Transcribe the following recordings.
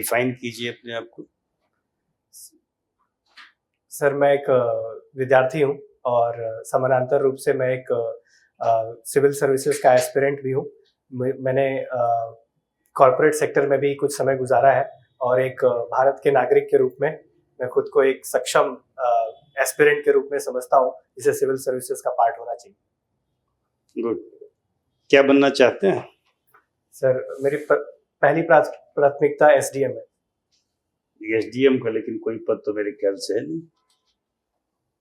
Define कीजिए अपने आप को। सर मैं एक विद्यार्थी हूँ और समानांतर रूप से मैं एक सिविल सर्विसेज का एस्पिरेंट भी हूँ। मैंने कॉरपोरेट सेक्टर में भी कुछ समय गुजारा है और एक भारत के नागरिक के रूप में मैं खुद को एक सक्षम एस्पिरेंट के रूप में समझता हूँ, जिसे सिविल सर्विसेज का पार्ट होना चाहिए। गुड। क्या बनना चाहते हैं? सर मेरी पहली प्राथमिकता एसडीएम है। एसडीएम का लेकिन कोई पद तो मेरे ख्याल से है नहीं।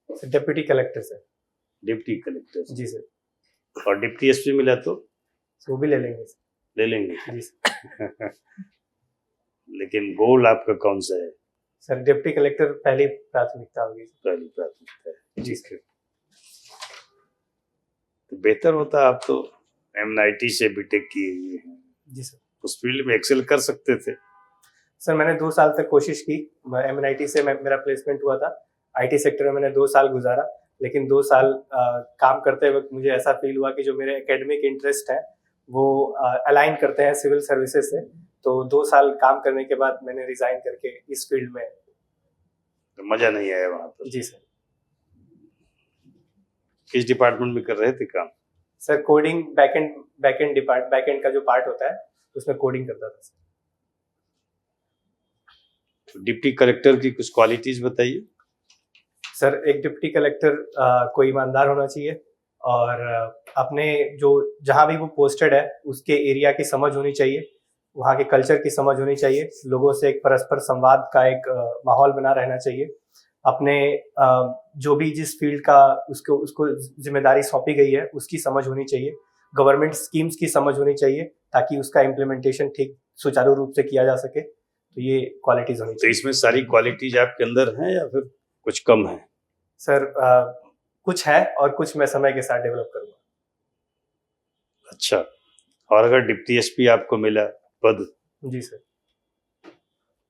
Sir deputy collector sir. Deputy collector? जी सर। और डिप्टी एसपी मिला तो वो भी ले लेंगे सर। ले लेंगे? जी सर। लेकिन गोल आपका कौन सा है? सर डिप्टी कलेक्टर पहली प्राथमिकता होगी। पहली प्राथमिकता है? जी सर। तो बेहतर होता, आप तो एमआईटी से बीटेक किए हुए हैं। जी सर। उस फील्ड में एक्सेल कर सकते थे। सर मैंने 2 साल तक कोशिश की। एमआईटी से मेरा प्लेसमेंट हुआ था। आईटी सेक्टर में मैंने 2 साल गुजारा, लेकिन 2 साल काम करते वक्त मुझे ऐसा फील हुआ कि जो मेरे एकेडमिक इंटरेस्ट है वो अलाइन करते हैं सिविल सर्विसेज से। तो 2 साल काम करने के बाद मैंने रिजाइन करके इस फील्ड में। तो मजा नहीं आया वहाँ पर? जी सर। किस डिपार्टमेंट में कर रहे थे काम? सर कोडिंग, बैकएंड का जो पार्ट होता है उसमें कोडिंग करता था सर। तो डिप्टी कलेक्टर की कुछ क्वालिटीज बताइए। सर एक डिप्टी कलेक्टर कोई ईमानदार होना चाहिए और अपने जो जहाँ भी वो पोस्टेड है उसके एरिया की समझ होनी चाहिए, वहाँ के कल्चर की समझ होनी चाहिए, लोगों से एक परस्पर संवाद का एक माहौल बना रहना चाहिए। अपने जो भी जिस फील्ड का उसको जिम्मेदारी सौंपी गई है उसकी समझ होनी चाहिए, गवर्नमेंट स्कीम्स की समझ होनी चाहिए ताकि उसका इम्प्लीमेंटेशन ठीक सुचारू रूप से किया जा सके। तो ये क्वालिटीज होनी चाहिए। तो इसमें सारी क्वालिटीज आपके अंदर हैं या फिर कुछ कम है? सर कुछ है और कुछ मैं समय के साथ डेवलप करूंगा। अच्छा, और अगर डिप्टी एसपी आपको मिला पद? जी सर।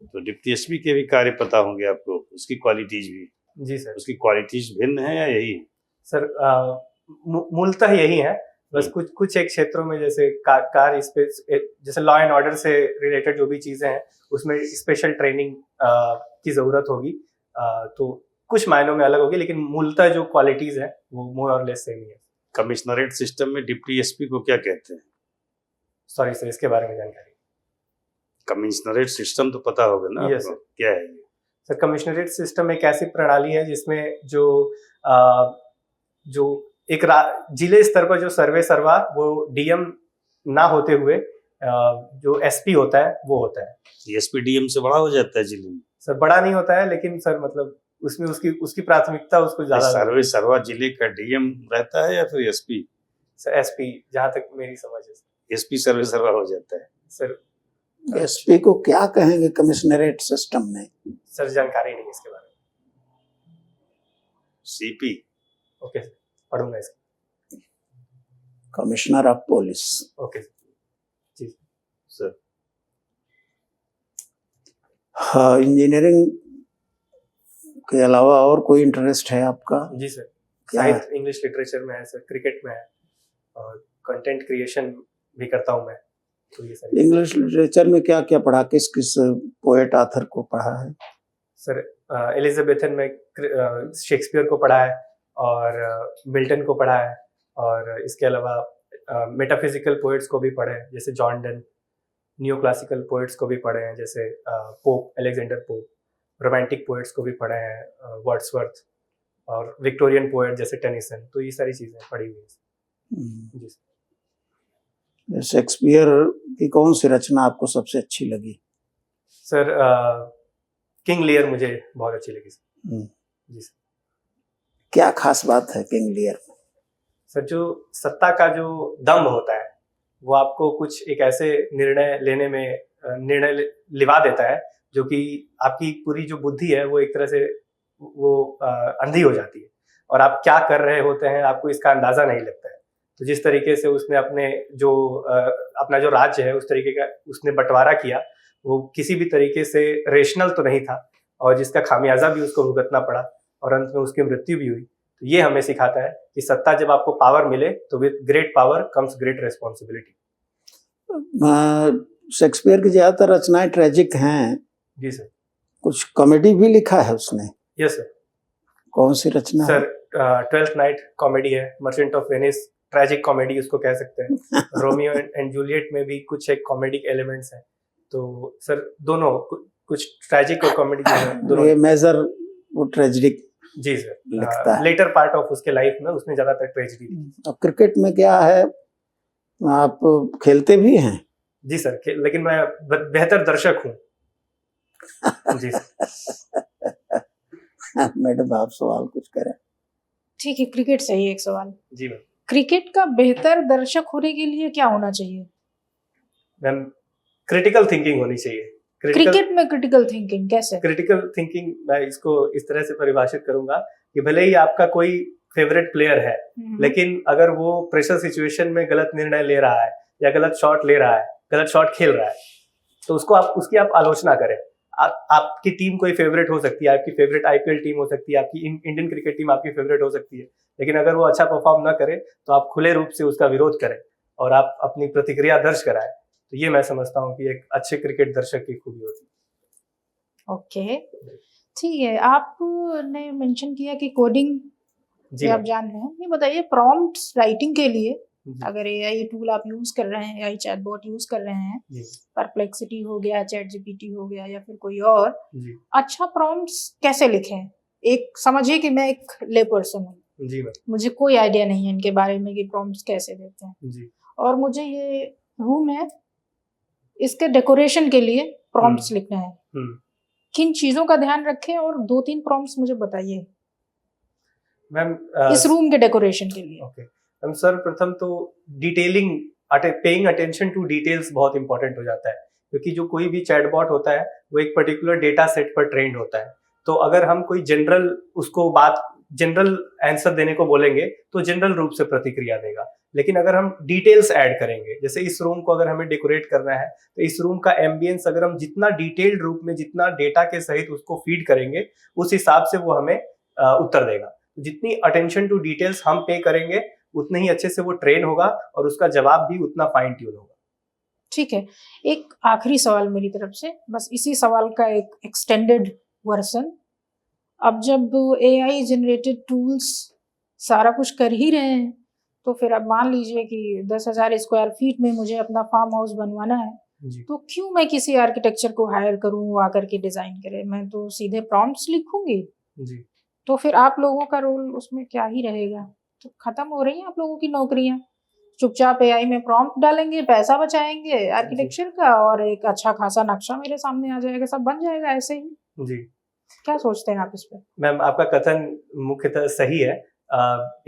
तो डिप्टी एसपी के भी कार्य पता होंगे आपको, उसकी क्वालिटीज भी? जी सर। उसकी क्वालिटीज भिन्न है या यही है? सर मूलतः यही है, बस कुछ एक क्षेत्रों में जैसे कार स्पेस, जैसे लॉ एंड ऑर्डर से रिलेटेड जो भी चीजें हैं उसमें स्पेशल ट्रेनिंग की जरूरत होगी। तो कुछ मायनों में अलग होगी, लेकिन मूलतः जो क्वालिटीज है वो मोर और लेस सेम ही है। कमिश्नरेट सिस्टम में डिप्टी एसपी को क्या कहते हैं? सॉरी सर, इसके बारे में जानकारी। कमिश्नरेट सिस्टम तो पता होगा ना आपको? क्या है ये? सर कमिश्नरेट सिस्टम एक ऐसी प्रणाली है जिसमें जो एक जिले स्तर पर जो सर्वा वो डीएम ना होते हुए जो एसपी होता है वो होता है। एसपी डीएम से बड़ा हो जाता है जिले में? सर बड़ा नहीं होता है, लेकिन सर मतलब उसमें उसकी प्राथमिकता उसको ज्यादा। सर्वा जिले का डीएम रहता है या फिर एसपी? सर एसपी, जहाँ तक मेरी समझ है। एसपी सर्वा हो जाता है सर। एसपी को क्या कहेंगे कमिश्नरेट सिस्टम में? सर जानकारी नहीं इसके बारे में। सीपी? ओके सर, पढ़ूंगा इसको। Commissioner of police. ओके जी सर। हाँ, इंजीनियरिंग के अलावा और कोई इंटरेस्ट है आपका? जी सर, साहित्य इंग्लिश लिटरेचर में है सर, क्रिकेट में है और कंटेंट क्रिएशन भी करता हूँ मैं। तो ये सर इंग्लिश लिटरेचर में क्या क्या पढ़ा, किस किस पोएट ऑथर को पढ़ा है? सर एलिजाबेथन में शेक्सपियर को पढ़ा है और मिल्टन को पढ़ा है, और इसके अलावा मेटाफिजिकल पोएट्स को भी पढ़े हैं जैसे John Donne, new classical poets को भी पढ़े हैं जैसे pope, Alexander pope, romantic poets को भी पढ़े हैं वर्ड्सवर्थ, और विक्टोरियन पोएट जैसे टेनिसन। तो ये सारी चीजें पढ़ी हुई हैं। जी सर। शेक्सपियर की कौन सी रचना आपको सबसे अच्छी लगी? सर किंग लियर मुझे बहुत अच्छी लगी सर। जी सर। क्या खास बात है किंग लियर में? सर जो सत्ता का जो दम होता है वो आपको कुछ एक ऐसे निर्णय लिवा देता है जो कि आपकी पूरी जो बुद्धि है वो एक तरह से वो अंधी हो जाती है और आप क्या कर रहे होते हैं आपको इसका अंदाजा नहीं लगता है। तो जिस तरीके से उसने अपना जो राज्य है उस तरीके का उसने बंटवारा किया, वो किसी भी तरीके से रेशनल तो नहीं था और जिसका खामियाजा भी उसको भुगतना पड़ा और अंत में उसकी मृत्यु भी हुई। तो ये हमें सिखाता है कि सत्ता जब आपको पावर मिले तो with great power comes great responsibility. Shakespeare की ज्यादातर रचनाएं ट्रेजिक हैं, जी सर। कुछ कॉमेडी भी लिखा है उसने। Yes sir. कौन सी रचना है? सर ट्वेल्थ नाइट कॉमेडी है, merchant of Venice tragic comedy उसको कह सकते हैं। रोमियो एंड जूलियट में भी कुछ एक कॉमेडिक एलिमेंट्स हैं। तो सर दोनों कुछ ट्रेजिक और कॉमेडी दोनों। ये मेजर वो ट्रेजिक जी सर लिखता है। लेटर पार्ट ऑफ उसके लाइफ में उसने ज्यादातर ट्रेजिडी। अब क्रिकेट में क्या है, आप खेलते भी हैं? जी सर, लेकिन मैं बेहतर दर्शक हूँ। जी सर। मैडम आप सवाल कुछ करें। ठीक है, क्रिकेट से ही एक सवाल। जी मैम। क्रिकेट का बेहतर दर्शक होने के लिए क्या होना चाहिए? मैम क्रिटिकल थिंकिंग होनी चाहिए। क्रिकेट में क्रिटिकल थिंकिंग कैसे? क्रिटिकल थिंकिंग मैं इसको इस तरह से परिभाषित करूंगा कि भले ही आपका कोई फेवरेट प्लेयर है, लेकिन अगर वो प्रेशर सिचुएशन में गलत निर्णय ले रहा है या गलत शॉट ले रहा है, गलत शॉट खेल रहा है, तो उसकी आप आलोचना करें। आपकी टीम कोई फेवरेट हो सकती है, आपकी फेवरेट आईपीएल टीम हो सकती है, आपकी इंडियन क्रिकेट टीम आपकी फेवरेट हो सकती है, लेकिन अगर वो अच्छा परफॉर्म ना करे तो आप खुले रूप से उसका विरोध करें और आप अपनी प्रतिक्रिया दर्ज कराएं। तो ये मैं समझता हूँ कि एक अच्छे क्रिकेट दर्शक की खूबी होती है। ओके, ठीक है। आपने मेंशन किया कि कोडिंग जी आप जान रहे हैं। ये बताइए, प्रॉम्प्ट्स राइटिंग के लिए जी अगर एआई टूल आप यूज कर रहे हैं, एआई चैटबॉट यूज कर रहे हैं, जी परप्लेक्सिटी हो गया, चैट जीपीटी हो गया या फिर कोई और, जी अच्छा प्रॉम्प्ट्स कैसे लिखें? एक समझिए कि मैं एक ले पर्सन हूँ, जी मैम। मुझे कोई आइडिया नहीं है इनके बारे में कि प्रॉम्प्ट्स कैसे देते हैं, जी और मुझे ये रूम है, इसके डेकोरेशन के लिए प्रॉम्प्ट्स लिखना है। किन चीजों का ध्यान रखें, और 2-3 प्रॉम्प्ट्स मुझे बताइए मैम इस रूम के डेकोरेशन के लिए। ओके मैम, सर प्रथम तो detailing, paying attention to details बहुत इंपॉर्टेंट हो जाता है, क्योंकि जो कोई भी चैटबॉट होता है वो एक पर्टिकुलर डेटा सेट पर ट्रेंड होता है। तो अगर हम कोई जनरल आंसर देने को बोलेंगे तो जनरल रूप से प्रतिक्रिया देगा, लेकिन अगर हम डिटेल्स ऐड करेंगे, जैसे इस रूम को अगर हमें डेकोरेट करना है तो इस रूम का एम्बियंस अगर हम जितना डिटेल्ड रूप में, जितना डेटा के सहित उसको फीड करेंगे, उस हिसाब से वो हमें उत्तर देगा। जितनी अटेंशन टू डिटेल्स हम पे करेंगे उतने ही अच्छे से वो ट्रेन होगा और उसका जवाब भी उतना फाइन ट्यून होगा। ठीक है, एक आखिरी सवाल मेरी तरफ से, बस इसी सवाल का एक एक्सटेंडेड वर्जन। अब जब एआई जनरेटेड टूल्स सारा कुछ कर ही रहे हैं, तो फिर अब मान लीजिए कि 10,000 स्क्वायर फीट में मुझे अपना फार्म हाउस बनवाना है, तो क्यों मैं किसी आर्किटेक्चर को हायर करूं, वो आकर के डिजाइन करे? मैं तो सीधे प्रॉम्प्ट्स लिखूंगी। जी। तो फिर आप लोगों का रोल उसमें क्या ही रहेगा? तो खत्म हो रही हैं आप लोगों की नौकरियां। चुपचाप एआई में प्रॉम्प्ट डालेंगे, पैसा बचाएंगे आर्किटेक्चर का, और एक अच्छा खासा नक्शा मेरे सामने आ जाएगा, सब बन जाएगा ऐसे ही। जी। क्या सोचते हैं आप इस पे? मैम आपका कथन मुख्यतः सही है।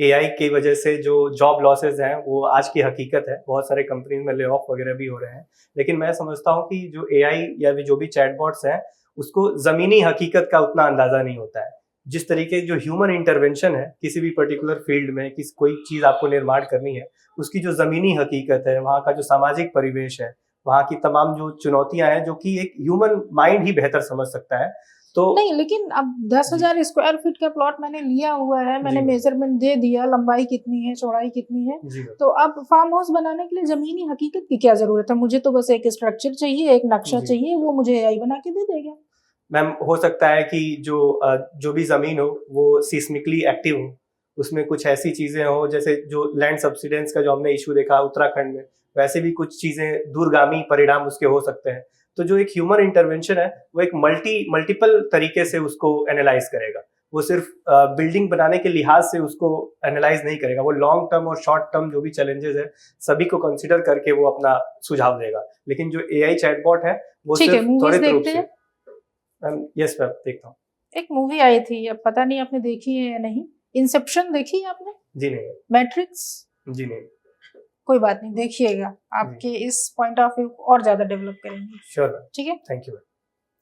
एआई की वजह से जो जॉब लॉसेस हैं वो आज की हकीकत है, बहुत सारे कंपनीज में ले ऑफ वगैरह भी हो रहे हैं, लेकिन मैं समझता हूँ कि जो एआई या जो भी चैटबॉट्स हैं उसको जमीनी हकीकत का उतना अंदाजा नहीं होता है। जिस तरीके जो ह्यूमन इंटरवेंशन है किसी भी पर्टिकुलर फील्ड में, कोई चीज आपको निर्माण करनी है, उसकी जो जमीनी हकीकत है, वहाँ का जो सामाजिक परिवेश है, वहाँ की तमाम जो चुनौतियां हैं, जो कि एक ह्यूमन माइंड ही बेहतर समझ सकता है। तो नहीं, लेकिन अब 10,000 स्क्वायर फीट का प्लॉट मैंने लिया हुआ है, मैंने मेजरमेंट दे दिया, लंबाई कितनी है, चौड़ाई कितनी है, तो अब फार्म हाउस बनाने के लिए जमीनी हकीकत की क्या जरूरत है? मुझे तो बस एक स्ट्रक्चर चाहिए, एक नक्शा चाहिए, वो मुझे एआई बना के दे देगा। मैम हो सकता है कि जो भी जमीन हो वो सिस्मिकली एक्टिव हो, उसमें कुछ ऐसी चीजें हो, जैसे जो लैंड सब्सिडेंस का जो हमने इशू देखा उत्तराखंड में, वैसे भी कुछ चीजें दूरगामी परिणाम उसके हो सकते हैं। तो जो एक ह्यूमन इंटरवेंशन है वो एक मल्टीपल तरीके से उसको एनालाइज करेगा। वो सिर्फ बिल्डिंग बनाने के लिहाज से उसको एनालाइज नहीं करेगा, वो लॉन्ग टर्म और शॉर्ट टर्म जो भी चैलेंजेस है सभी को कंसीडर करके वो अपना सुझाव देगा। लेकिन जो एआई चैटबॉट है वो सिर्फ त्वरित रूप से। यस मैम, देखता हूँ। एक मूवी आई थी, अब पता नहीं आपने देखी है या नहीं, इंसेप्शन देखी है आपने? जी नहीं। मैट्रिक्स? जी नहीं। कोई बात नहीं, देखिएगा, आपके इस पॉइंट ऑफ व्यू और ज्यादा डेवलप करेंगे। श्योर मैम, ठीक है, thank you.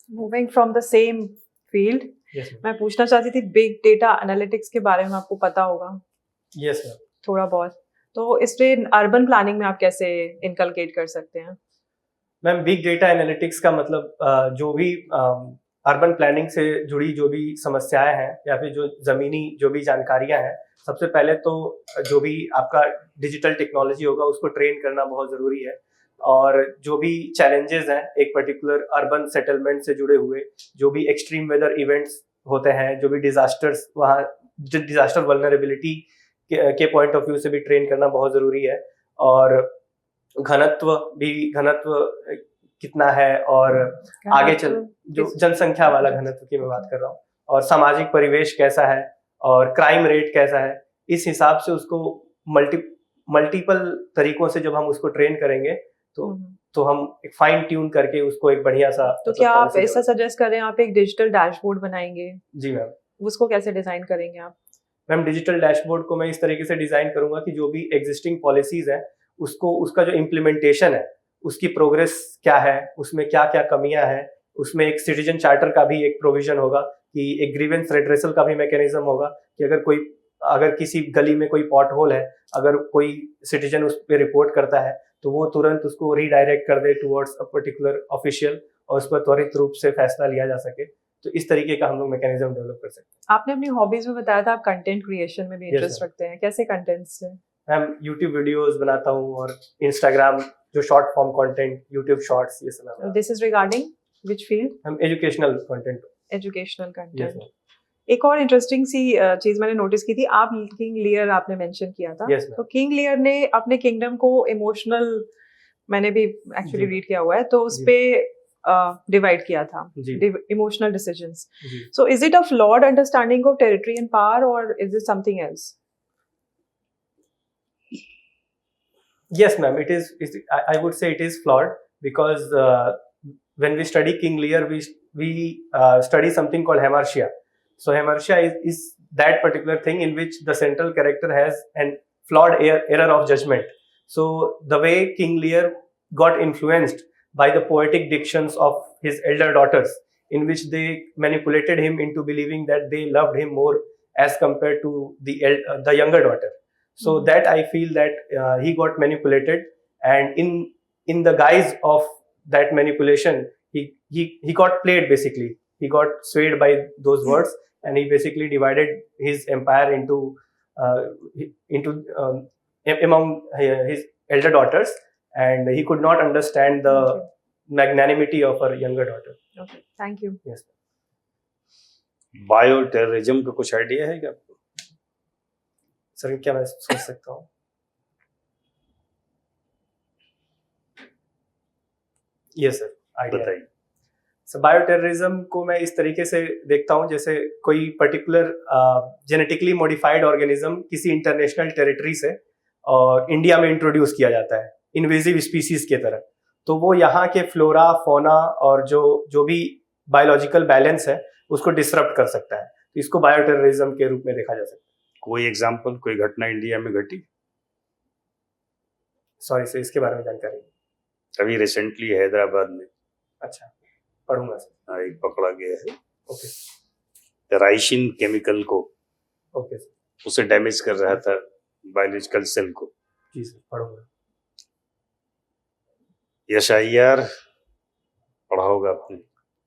Moving from the same field, मैं पूछना चाहती थी बिग डेटा एनालिटिक्स के बारे में आपको पता होगा? यस मैम, थोड़ा बहुत। तो इसलिए अर्बन प्लानिंग में आप कैसे इनकलकेट कर सकते हैं? मैम बिग डेटा एनालिटिक्स का मतलब जो भी अर्बन प्लानिंग से जुड़ी जो भी समस्याएं हैं या फिर जो जमीनी जो भी जानकारियां हैं, सबसे पहले तो जो भी आपका डिजिटल टेक्नोलॉजी होगा उसको ट्रेन करना बहुत ज़रूरी है। और जो भी चैलेंजेस हैं एक पर्टिकुलर अर्बन सेटलमेंट से जुड़े हुए, जो भी एक्सट्रीम वेदर इवेंट्स होते हैं, जो भी डिजास्टर्स, वहाँ डिजास्टर वल्नरेबिलिटी के पॉइंट ऑफ व्यू से भी ट्रेन करना बहुत ज़रूरी है। और घनत्व कितना है, और आगे चल जो जनसंख्या वाला घनत्व की मैं बात कर रहा हूँ, और सामाजिक परिवेश कैसा है, और क्राइम रेट कैसा है, इस हिसाब से उसको मल्टीपल तरीकों से जब हम उसको ट्रेन करेंगे तो हम एक फाइन ट्यून करके उसको एक बढ़िया सा। तो क्या आप ऐसा सजेस्ट कर रहे हैं आप एक डिजिटल डैशबोर्ड बनाएंगे? जी मैम। उसको कैसे डिजाइन करेंगे आप? मैम डिजिटल डैशबोर्ड को मैं इस तरीके से डिजाइन करूंगा कि जो भी एग्जिस्टिंग पॉलिसीज है उसका जो इम्प्लीमेंटेशन है उसकी प्रोग्रेस क्या है, उसमें क्या क्या कमियां हैं, उसमें एक सिटीजन चार्टर का भी एक प्रोविजन होगा, कि एक ग्रीवेंस रेड्रेसल का भी मैकेनिज्म होगा कि अगर किसी गली में कोई पॉट होल है, अगर कोई सिटीजन उस पर रिपोर्ट करता है तो वो तुरंत उसको रीडायरेक्ट कर दे टुवर्ड्स अ पर्टिकुलर ऑफिशियल, और उस पर त्वरित रूप से फैसला लिया जा सके। तो इस तरीके का हम लोग मैकेनिज्म डेवलप कर सकते हैं। आपने अपनी हॉबीज में बताया था आप कंटेंट क्रिएशन में भी इंटरेस्ट रखते हैं, कैसे कंटेंट्स से? मैम यूट्यूब वीडियोस बनाता हूँ, और इंस्टाग्राम जो short form content, YouTube shorts, ये सब। This is regarding which field? हम एजुकेशनल कंटेंट। Educational content. एक और इंटरेस्टिंग सी चीज मैंने नोटिस की थी, आप किंग लियर आपने मेंशन किया था। तो किंग लियर ने अपने किंगडम को इमोशनल, मैंने भी एक्चुअली रीड किया हुआ है, तो उस पे डिवाइड किया था emotional decisions. So is it a flawed understanding of territory and power, और is it something else? Yes, ma'am. It is. I would say it is flawed, because when we study King Lear, we study something called hamartia. So hamartia is that particular thing in which the central character has an flawed error of judgment. So the way King Lear got influenced by the poetic dictions of his elder daughters, in which they manipulated him into believing that they loved him more as compared to the younger daughter. So that I feel that he got manipulated, and in the guise of that manipulation, he got played basically. He got swayed by those words, and he basically divided his empire into among his elder daughters, and he could not understand the magnanimity of her younger daughter. Okay, thank you. Yes. Bio terrorism का कुछ idea है क्या आपको? Sir क्या मैं सोच सकता हूँ? यस सर, आइडिया बताइए। सर बायो टेररिज्म को मैं इस तरीके से देखता हूँ, जैसे कोई पर्टिकुलर जेनेटिकली मॉडिफाइड ऑर्गेनिज्म किसी इंटरनेशनल टेरिटरी से और इंडिया में इंट्रोड्यूस किया जाता है इन्वेजिव स्पीसीज के तरह, तो वो यहाँ के फ्लोरा, फोना और जो भी बायोलॉजिकल बैलेंस है उसको डिसरप्ट कर सकता है। तो इसको बायो टेररिज्म के रूप में देखा जा सकता है। कोई एग्जाम्पल, कोई घटना इंडिया में घटी? सॉरी सर, इसके बारे में जानकारी? अभी रिसेंटली हैदराबाद में। अच्छा, पढ़ूंगा सर। हाँ, एक पकड़ा गया है। ओके। राइसिन केमिकल को, ओके सर। उसे डैमेज कर रहा था बायोलॉजिकल सेल को। जी सर, पढ़ूंगा। SIR पढ़ा होगा आपने?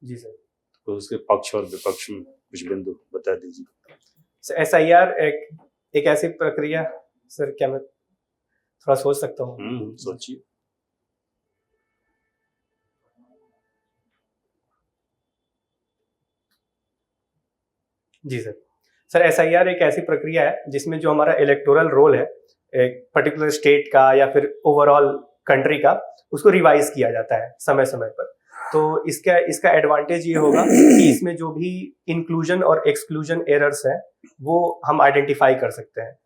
जी सर। तो उसके पक्ष और विपक्ष में कुछ बिंदु बता दीजिए। SIR एक ऐसी प्रक्रिया, सर क्या मैं थोड़ा सोच सकता हूँ? सोचिए। जी सर, SIR एक ऐसी प्रक्रिया है जिसमें जो हमारा इलेक्टोरल रोल है एक पर्टिकुलर स्टेट का या फिर ओवरऑल कंट्री का, उसको रिवाइज किया जाता है समय समय पर। तो इसका एडवांटेज ये होगा कि इसमें जो भी इंक्लूजन और एक्सक्लूजन एरर्स हैं वो हम आइडेंटिफाई कर सकते हैं।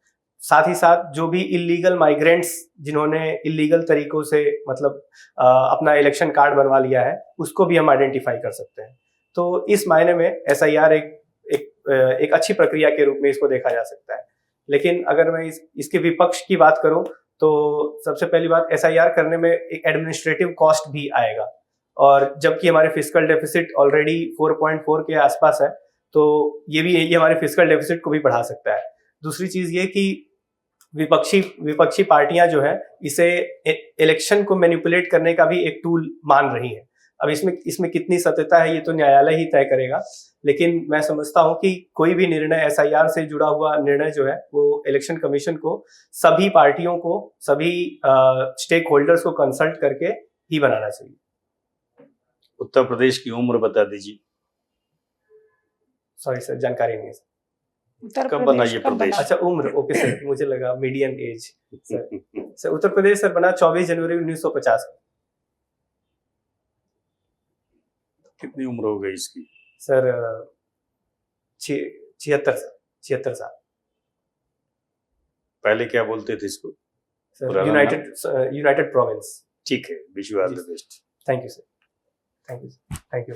साथ ही साथ जो भी इलीगल माइग्रेंट्स जिन्होंने इलीगल तरीकों से मतलब अपना इलेक्शन कार्ड बनवा लिया है, उसको भी हम आइडेंटिफाई कर सकते हैं। तो इस मायने में SIR एक अच्छी प्रक्रिया के रूप में इसको देखा जा सकता है। लेकिन अगर मैं इसके विपक्ष की बात करूं तो सबसे पहली बात, SIR करने में एक एडमिनिस्ट्रेटिव कॉस्ट भी आएगा, और जबकि हमारे फिस्कल डेफिसिट ऑलरेडी 4.4 के आसपास है, तो ये हमारे फिस्कल डेफिसिट को भी बढ़ा सकता है। दूसरी चीज ये कि विपक्षी पार्टियां जो है इसे इलेक्शन को मैनिपुलेट करने का भी एक टूल मान रही हैं। अब इसमें कितनी सत्यता है ये तो न्यायालय ही तय करेगा, लेकिन मैं समझता हूं कि कोई भी निर्णय एसआईआर से जुड़ा हुआ निर्णय जो है वो इलेक्शन कमीशन को सभी पार्टियों को, सभी स्टेक होल्डर्स को कंसल्ट करके ही बनाना चाहिए। उत्तर प्रदेश की उम्र बता दीजिए, सॉरी सर, जानकारी नहीं है सर। उत्तर कब बना प्रदेश ये कब प्रदेश? बना? अच्छा, उम्र, ओके सर, मुझे लगा median as. Sir Uttar Pradesh sir बना 24 जनवरी 1950 को। कितनी उम्र हो गई इसकी? सर 76 साल। पहले क्या बोलते थे इसको? सर पुराना यूनाइटेड प्रोविंस। ठीक है, wish you all the best. Thank you sir, thank you, thank you.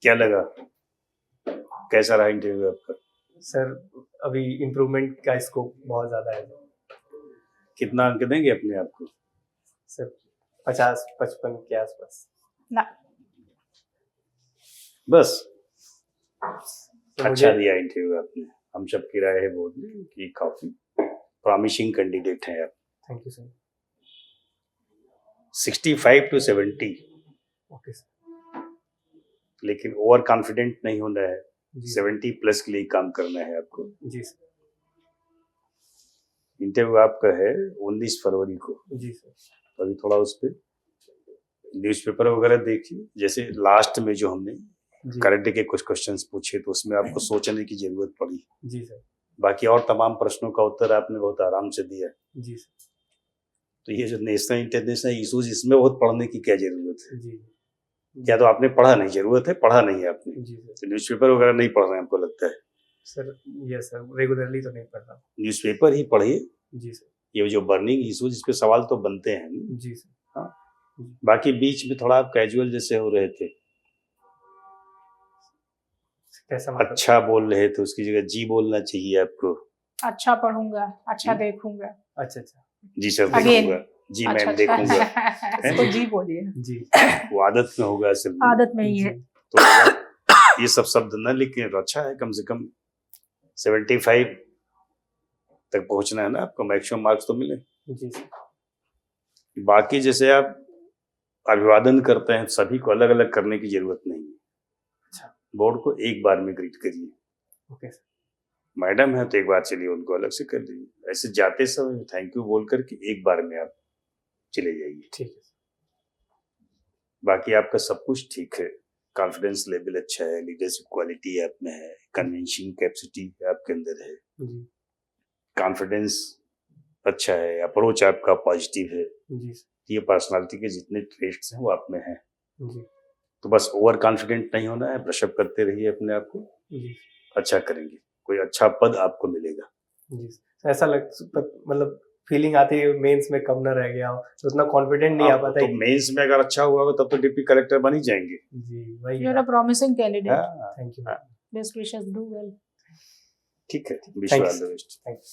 क्या लगा, कैसा रहा इंटरव्यू आपका? सर अभी इम्प्रूवमेंट का स्कोप बहुत ज्यादा है। कितना अंक देंगे अपने आप को? सर 50-55 के आसपास। ना, बस तो अच्छा मुझे- दिया इंटरव्यू आपने। हम सबकी राय है बोर्ड में कि काफी प्रॉमिसिंग कैंडिडेट हैं आप। Thank you sir. 65 to 70, okay sir. लेकिन ओवर कॉन्फिडेंट नहीं होना है। जी 70 प्लस के लिए काम करना है आपको। जी सर। इंटरव्यू आपका है 19 फरवरी को, जी सर। तो अभी थोड़ा उस पर न्यूज़पेपर वगैरह देखिए। जैसे लास्ट में जो हमने जी करंट के कुछ क्वेश्चंस पूछे तो उसमें आपको सोचने की जरूरत पड़ी। जी सर। बाकी और तमाम प्रश्नों का उत्तर आपने बहुत आराम से दिया। जी सर। तो ये जो नेशनल इंटरनेशनल इश्यूज, इसमें बहुत पढ़ने की क्या जरूरत है? जी या तो आपने पढ़ा नहीं, जरूरत है पढ़ा नहीं है आपने, जी सर। तो न्यूज़पेपर वगैरह नहीं पढ़ रहे हैं हमको लगता है। सर यस सर, रेगुलरली तो नहीं पढ़ता। न्यूज़पेपर ही पढ़िए। जी सर। ये जो बर्निंग इश्यूज, इस पे सवाल तो बनते हैं ना। जी सर। बाकी बीच में थोड़ा आप कैजुअल जैसे हो रहे थे, कैसा मतलब? अच्छा बोल रहे थे, उसकी जगह जी बोलना चाहिए आपको। अच्छा पढ़ूंगा, अच्छा देखूंगा। अच्छा अच्छा। जी सर Again. देखूंगा, जी अच्छा मैम देखूंगा। इसको जी बोलिए। जी वो आदत में होगा असल में। आदत में ही है। तो अगर ये सब शब्द न लिखे तो अच्छा है, कम से कम 75 तक पहुंचना है ना आपको, मैक्सिमम मार्क्स तो मिले। जी सर। बाकी जैसे आप अभिवादन करते हैं, सभी को अलग अलग करने की जरूरत नहीं है। अच्छा। बोर्ड को एक बार में ग्रीट करिए। Okay sir. मैडम है तो एक बार चलिए उनको अलग से कर लीजिए। ऐसे जाते समय थैंक यू बोल करके एक बार में आप चले जाइए। ठीक है। बाकी आपका सब कुछ ठीक है, कॉन्फिडेंस लेवल अच्छा है, लीडरशिप क्वालिटी आप में है, कन्विंसिंग कैपेसिटी आपके अंदर है, जी कॉन्फिडेंस अच्छा है, अप्रोच आपका पॉजिटिव है। जी सर। ये पर्सनालिटी के जितने ट्रेट्स हैं वो आप में हैं। जी तो बस ओवर कॉन्फिडेंट नहीं होना है, ब्रशअप करते रहिए अपने आप को, जी अच्छा करेंगे, कोई अच्छा पद आपको मिलेगा। जी सर। ऐसा मतलब फीलिंग आती है मेंस में कम न रह गया हो, तो उतना कॉन्फिडेंट नहीं आ पाता तो है। मेंस में अगर अच्छा हुआ होगा तब तो डिप्टी कलेक्टर बन ही जाएंगे। जी वही। You are a promising candidate. हाँ, thank you. Best wishes, do well. ठीक है, wish you all the best. Thank you.